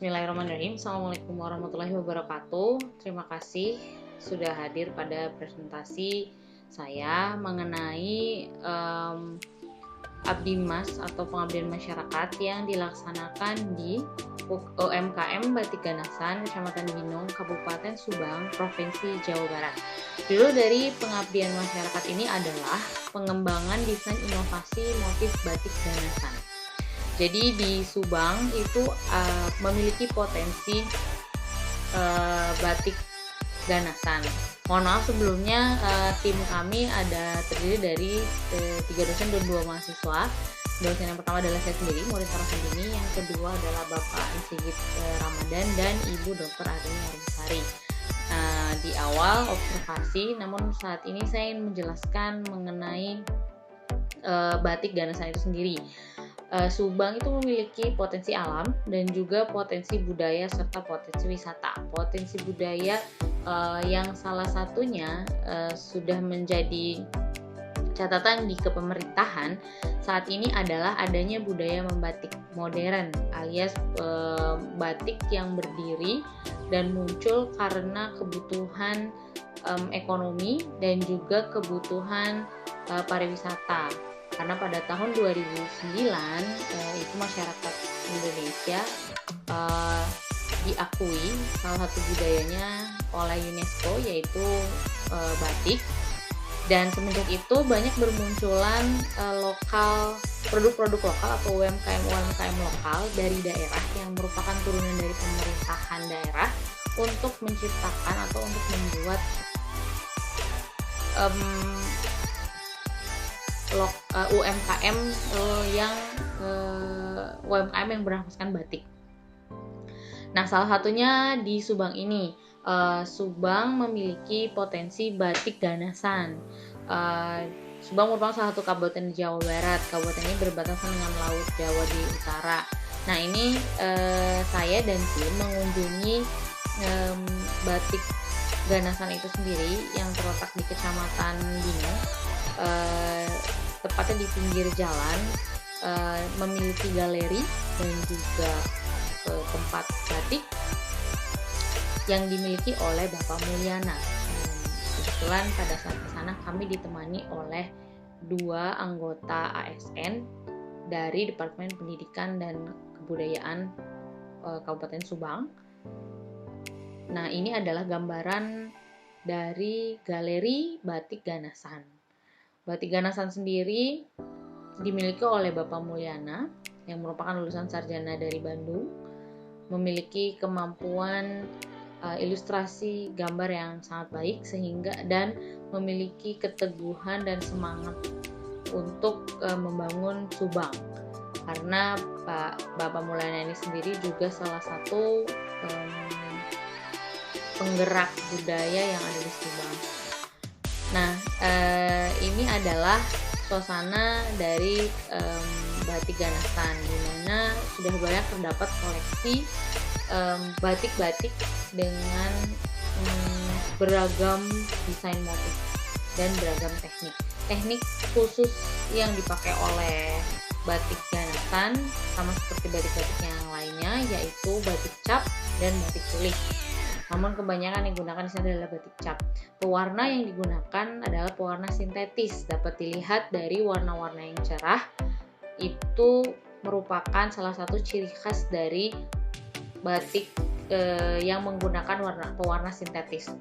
Bismillahirrahmanirrahim. Assalamualaikum warahmatullahi wabarakatuh. Terima kasih sudah hadir pada presentasi saya mengenai Abdi Mas atau pengabdian masyarakat yang dilaksanakan di UMKM Batik Ganasan, Kecamatan Binong, Kabupaten Subang, Provinsi Jawa Barat. Judul dari pengabdian masyarakat ini adalah pengembangan desain inovasi motif batik Ganasan. Jadi di Subang itu memiliki potensi batik Ganasan. Mohon maaf sebelumnya tim kami terdiri dari 3 dosen dan 2 mahasiswa. Dosen yang pertama adalah saya sendiri, Murid Sarasandini. Yang kedua adalah Bapak Sigit Ramadan dan Ibu Dr. Arini Arimsari. Di awal observasi, namun saat ini saya ingin menjelaskan mengenai batik Ganasan itu sendiri. Subang itu memiliki potensi alam dan juga potensi budaya serta potensi wisata. Potensi budaya yang salah satunya sudah menjadi catatan di kepemerintahan saat ini adalah adanya budaya membatik modern alias batik yang berdiri dan muncul karena kebutuhan ekonomi dan juga kebutuhan pariwisata. Karena pada tahun 2009 itu masyarakat Indonesia diakui salah satu budayanya oleh UNESCO yaitu batik, dan semenjak itu banyak bermunculan produk-produk lokal atau UMKM lokal dari daerah yang merupakan turunan dari pemerintahan daerah untuk menciptakan atau untuk membuat UMKM yang berhaskan batik. Nah, salah satunya di Subang ini. Subang memiliki potensi batik Ganasan. Subang merupakan salah satu kabupaten di Jawa Barat. Kabupaten ini berbatasan dengan Laut Jawa di utara. Nah, ini saya dan tim mengunjungi batik Ganasan itu sendiri yang terletak di Kecamatan Binong. Tepatnya di pinggir jalan, memiliki galeri dan juga tempat batik yang dimiliki oleh Bapak Mulyana. Kebetulan pada saat ke sana kami ditemani oleh 2 anggota ASN dari Departemen Pendidikan dan Kebudayaan Kabupaten Subang. Nah, ini adalah gambaran dari galeri batik Ganasan. Batik Ganasan sendiri dimiliki oleh Bapak Mulyana yang merupakan lulusan sarjana dari Bandung, memiliki kemampuan ilustrasi gambar yang sangat baik sehingga dan memiliki keteguhan dan semangat untuk membangun Subang. Karena Bapak Mulyana ini sendiri juga salah satu penggerak budaya yang ada di Subang. Nah, ini adalah suasana dari batik Ganasan, di mana sudah banyak terdapat koleksi batik-batik dengan beragam desain motif dan beragam teknik. Teknik khusus yang dipakai oleh batik Ganasan sama seperti batik-batik yang lainnya, yaitu batik cap dan batik tulis. Namun kebanyakan yang digunakan di sini adalah batik cap. Pewarna yang digunakan adalah pewarna sintetis. Dapat dilihat dari warna-warna yang cerah. Itu merupakan salah satu ciri khas dari batik yang menggunakan pewarna sintetis.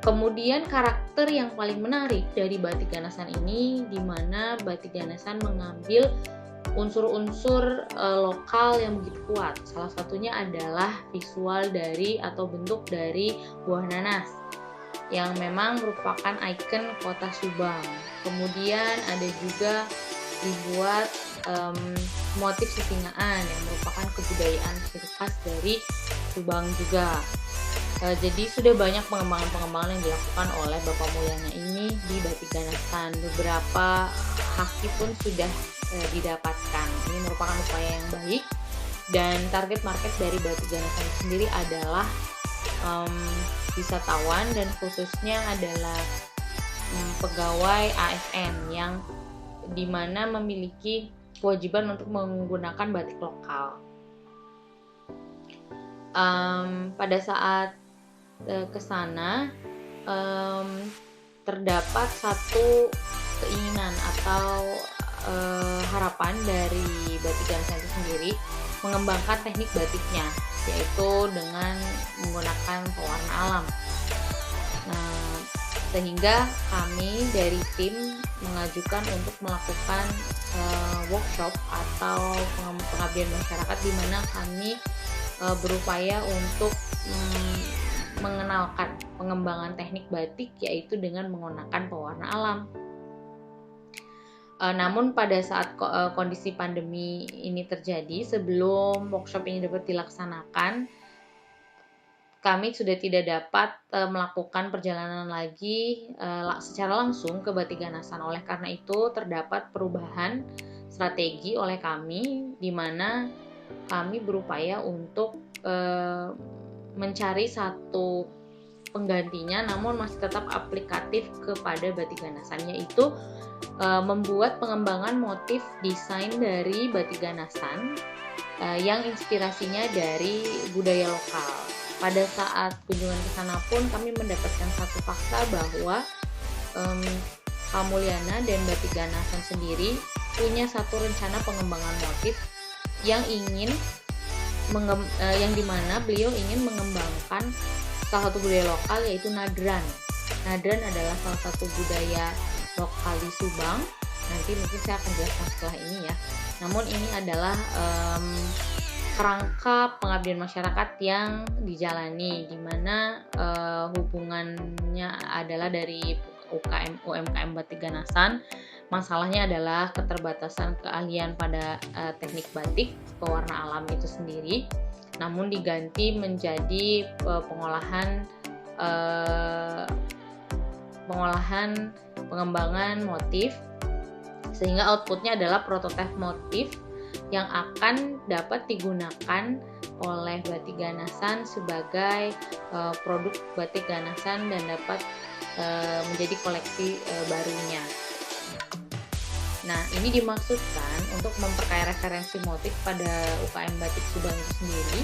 Kemudian karakter yang paling menarik dari batik Ganasan ini, di mana batik Ganasan mengambil unsur-unsur lokal yang begitu kuat. Salah satunya adalah visual dari atau bentuk dari buah nanas yang memang merupakan ikon kota Subang. Kemudian ada juga dibuat motif sisingaan yang merupakan kebudayaan ciri khas dari Subang juga. Jadi sudah banyak pengembangan-pengembangan yang dilakukan oleh Bapak Mulyana ini di batik Ganasan. Beberapa haki pun sudah didapatkan. Ini merupakan upaya yang baik, dan target market dari batik Ganasan sendiri adalah wisatawan dan khususnya adalah pegawai ASN yang dimana memiliki kewajiban untuk menggunakan batik lokal. Pada saat ke sana terdapat satu keinginan atau harapan dari Batik Ganesa itu sendiri mengembangkan teknik batiknya, yaitu dengan menggunakan pewarna alam. Nah, sehingga kami dari tim mengajukan untuk melakukan workshop atau pengabdian masyarakat, di mana kami berupaya untuk mengenalkan pengembangan teknik batik, yaitu dengan menggunakan pewarna alam. Namun pada saat kondisi pandemi ini terjadi, sebelum workshop ini dapat dilaksanakan, kami sudah tidak dapat melakukan perjalanan lagi secara langsung ke Batik Ganasan. Oleh karena itu terdapat perubahan strategi oleh kami, di mana kami berupaya untuk mencari satu penggantinya, namun masih tetap aplikatif kepada Batik Ganasan, yaitu membuat pengembangan motif desain dari Batik Ganasan yang inspirasinya dari budaya lokal. Pada saat kunjungan ke sana pun kami mendapatkan satu fakta bahwa Kamulyana dan Batik Ganasan sendiri punya satu rencana pengembangan motif yang yang dimana beliau ingin mengembangkan salah satu budaya lokal, yaitu nadran. Nadran adalah salah satu budaya lokal di Subang. Nanti mungkin saya akan jelaskan setelah ini ya. Namun ini adalah kerangka pengabdian masyarakat yang dijalani, di mana hubungannya adalah dari UMKM Batik Ganasan. Masalahnya adalah keterbatasan keahlian pada teknik batik pewarna alam itu sendiri, namun diganti menjadi pengolahan pengembangan motif, sehingga outputnya adalah prototipe motif yang akan dapat digunakan oleh Batik Ganasan sebagai produk Batik Ganasan dan dapat menjadi koleksi barunya. Nah, ini dimaksudkan untuk memperkaya referensi motif pada UKM Batik Subang itu sendiri,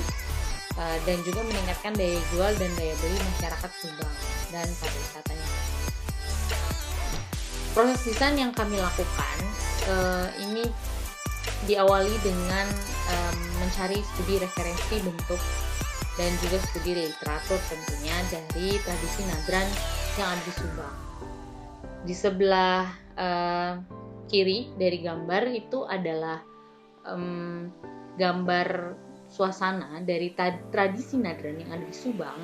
dan juga meningkatkan daya jual dan daya beli masyarakat Subang dan pariwisatanya. Proses desain yang kami lakukan ini diawali dengan mencari studi referensi bentuk dan juga studi literatur tentunya dari tradisi nadran yang ada di Subang. Di sebelah kiri dari gambar itu adalah gambar suasana dari tradisi nadran yang ada di Subang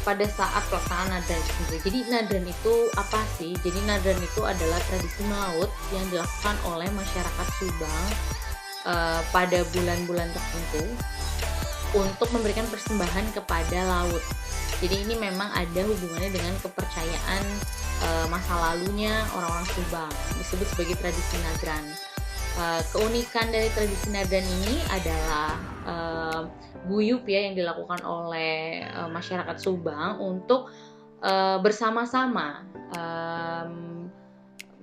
pada saat pelaksanaan nadran sendiri. Jadi nadran itu apa sih? Jadi nadran itu adalah tradisi melaut yang dilakukan oleh masyarakat Subang pada bulan-bulan tertentu untuk memberikan persembahan kepada laut. Jadi ini memang ada hubungannya dengan kepercayaan masa lalunya orang-orang Subang, disebut sebagai tradisi nadran. Keunikan dari tradisi nadran ini adalah guyup ya, yang dilakukan oleh masyarakat Subang untuk bersama-sama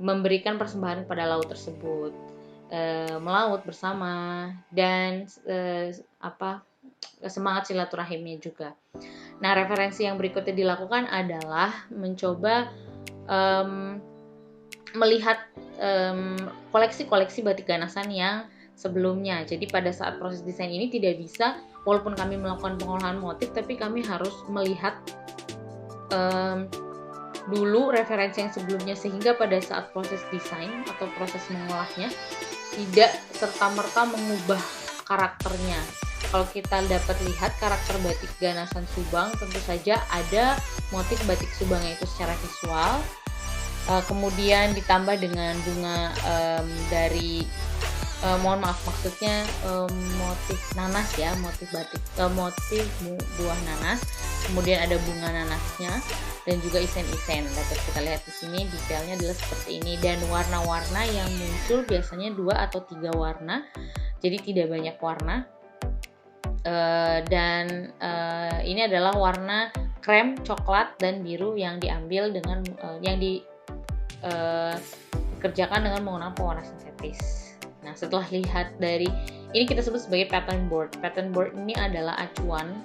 memberikan persembahan kepada laut tersebut, melaut bersama, dan semangat silaturahimnya juga. Nah, referensi yang berikutnya dilakukan adalah mencoba melihat koleksi-koleksi Batik Ganasan yang sebelumnya. Jadi pada saat proses desain ini tidak bisa, walaupun kami melakukan pengolahan motif, tapi kami harus melihat dulu referensi yang sebelumnya, sehingga pada saat proses desain atau proses mengolahnya tidak serta-merta mengubah karakternya. Kalau kita dapat lihat karakter Batik Ganasan Subang, tentu saja ada motif batik Subangnya itu secara visual, kemudian ditambah dengan bunga dari motif nanas ya, motif batik, motif buah nanas, kemudian ada bunga nanasnya dan juga isen-isen. Dapat kita lihat di sini detailnya adalah seperti ini, dan warna-warna yang muncul biasanya 2 atau 3 warna, jadi tidak banyak warna. Dan ini adalah warna krem, coklat, dan biru yang diambil dengan yang dikerjakan dengan menggunakan pewarna sintetis. Nah, setelah lihat dari ini kita sebut sebagai pattern board. Pattern board ini adalah acuan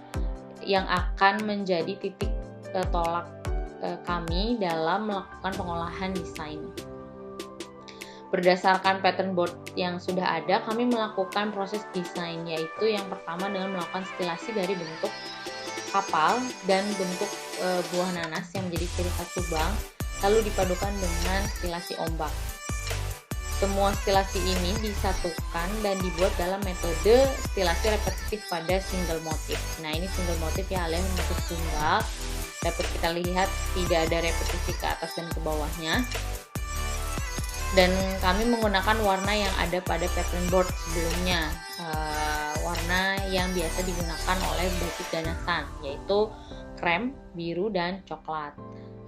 yang akan menjadi titik tolak kami dalam melakukan pengolahan desain. Berdasarkan pattern board yang sudah ada, kami melakukan proses desain, yaitu yang pertama dengan melakukan stilasi dari bentuk kapal dan bentuk buah nanas yang menjadi ciri khas Subang, lalu dipadukan dengan stilasi ombak. Semua stilasi ini disatukan dan dibuat dalam metode stilasi repetitif pada single motif. Nah, ini single motif ya, alias motif tunggal. Dapat kita lihat tidak ada repetisi ke atas dan ke bawahnya. Dan kami menggunakan warna yang ada pada pattern board sebelumnya, warna yang biasa digunakan oleh batik ganasan, yaitu krem, biru, dan coklat.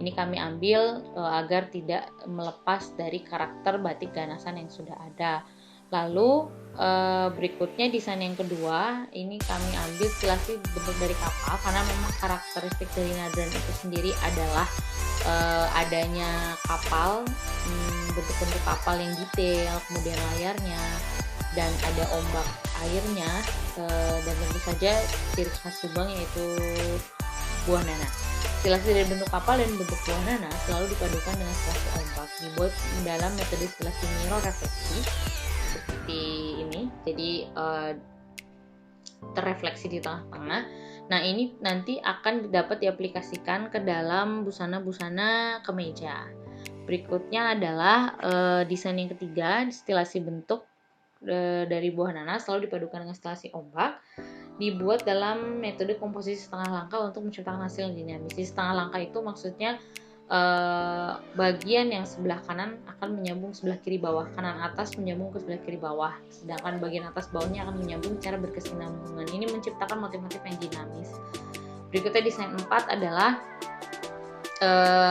Ini kami ambil agar tidak melepas dari karakter batik ganasan yang sudah ada. Lalu berikutnya desain yang kedua, ini kami ambil stilasi bentuk dari kapal, karena memang karakteristik dari Nadran itu sendiri adalah adanya kapal, bentuk-bentuk kapal yang detail, kemudian layarnya, dan ada ombak airnya, dan tentu saja ciri khas Subang yaitu buah nanas. Stilasi dari bentuk kapal dan bentuk buah nanas selalu dipadukan dengan stilasi ombak, dibuat dalam metode stilasi mirror refleksi seperti ini, jadi terrefleksi di tengah-tengah. Nah, ini nanti akan dapat diaplikasikan ke dalam busana-busana kemeja. Berikutnya adalah desain yang ketiga, stilasi bentuk dari buah nanas selalu dipadukan dengan stilasi ombak, dibuat dalam metode komposisi setengah langkah untuk menciptakan hasil yang dinamis. Di setengah langkah itu maksudnya bagian yang sebelah kanan akan menyambung sebelah kiri bawah, kanan atas menyambung ke sebelah kiri bawah, sedangkan bagian atas bawahnya akan menyambung secara berkesinambungan. Ini menciptakan motif-motif yang dinamis. Berikutnya desain 4 adalah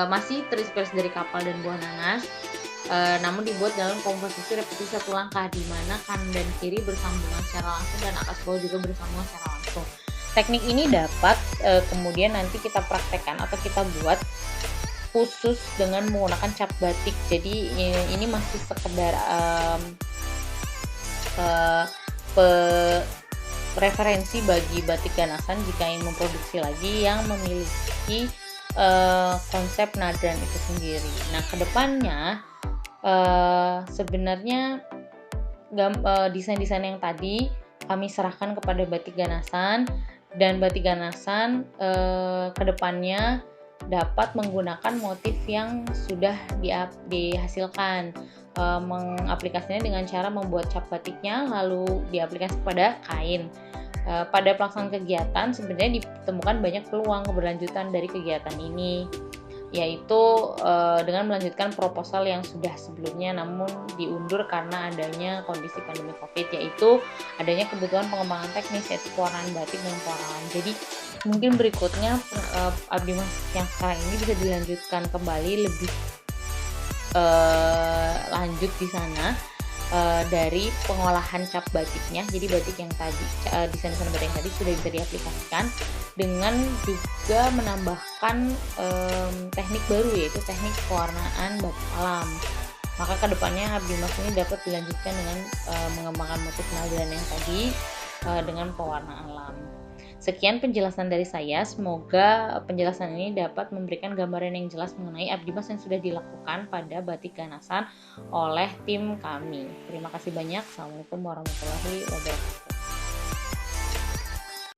masih terinspirasi dari kapal dan buah nanas, namun dibuat dalam komposisi repetisi satu langkah, di mana kanan dan kiri bersambungan secara langsung dan atas bawah juga bersambungan secara langsung. Teknik ini dapat kemudian nanti kita praktekkan atau kita buat khusus dengan menggunakan cap batik. Jadi ini masih sekedar referensi bagi batik ganasan jika ingin memproduksi lagi yang memiliki konsep Nadran itu sendiri. Nah, kedepannya sebenarnya desain-desain yang tadi kami serahkan kepada batik ganasan, dan batik ganasan kedepannya dapat menggunakan motif yang sudah dihasilkan, mengaplikasikannya dengan cara membuat cap batiknya lalu diaplikasi pada kain. Pada pelaksanaan kegiatan sebenarnya ditemukan banyak peluang keberlanjutan dari kegiatan ini, yaitu dengan melanjutkan proposal yang sudah sebelumnya namun diundur karena adanya kondisi pandemi COVID, yaitu adanya kebutuhan pengembangan teknis yaitu pewarnaan batik dan pewarnaan. Jadi mungkin berikutnya Abdi Mas yang sekarang ini bisa dilanjutkan kembali lebih lanjut di sana dari pengolahan cap batiknya. Jadi batik yang tadi, desain-desain batik yang tadi sudah bisa diaplikasikan dengan juga menambahkan teknik baru, yaitu teknik pewarnaan batik alam. Maka kedepannya Abdi Mas ini dapat dilanjutkan dengan mengembangkan motif Nadran yang tadi dengan pewarna alam. Sekian penjelasan dari saya, semoga penjelasan ini dapat memberikan gambaran yang jelas mengenai Abdi Mas yang sudah dilakukan pada batik ganasan oleh tim kami. Terima kasih banyak. Assalamualaikum warahmatullahi wabarakatuh.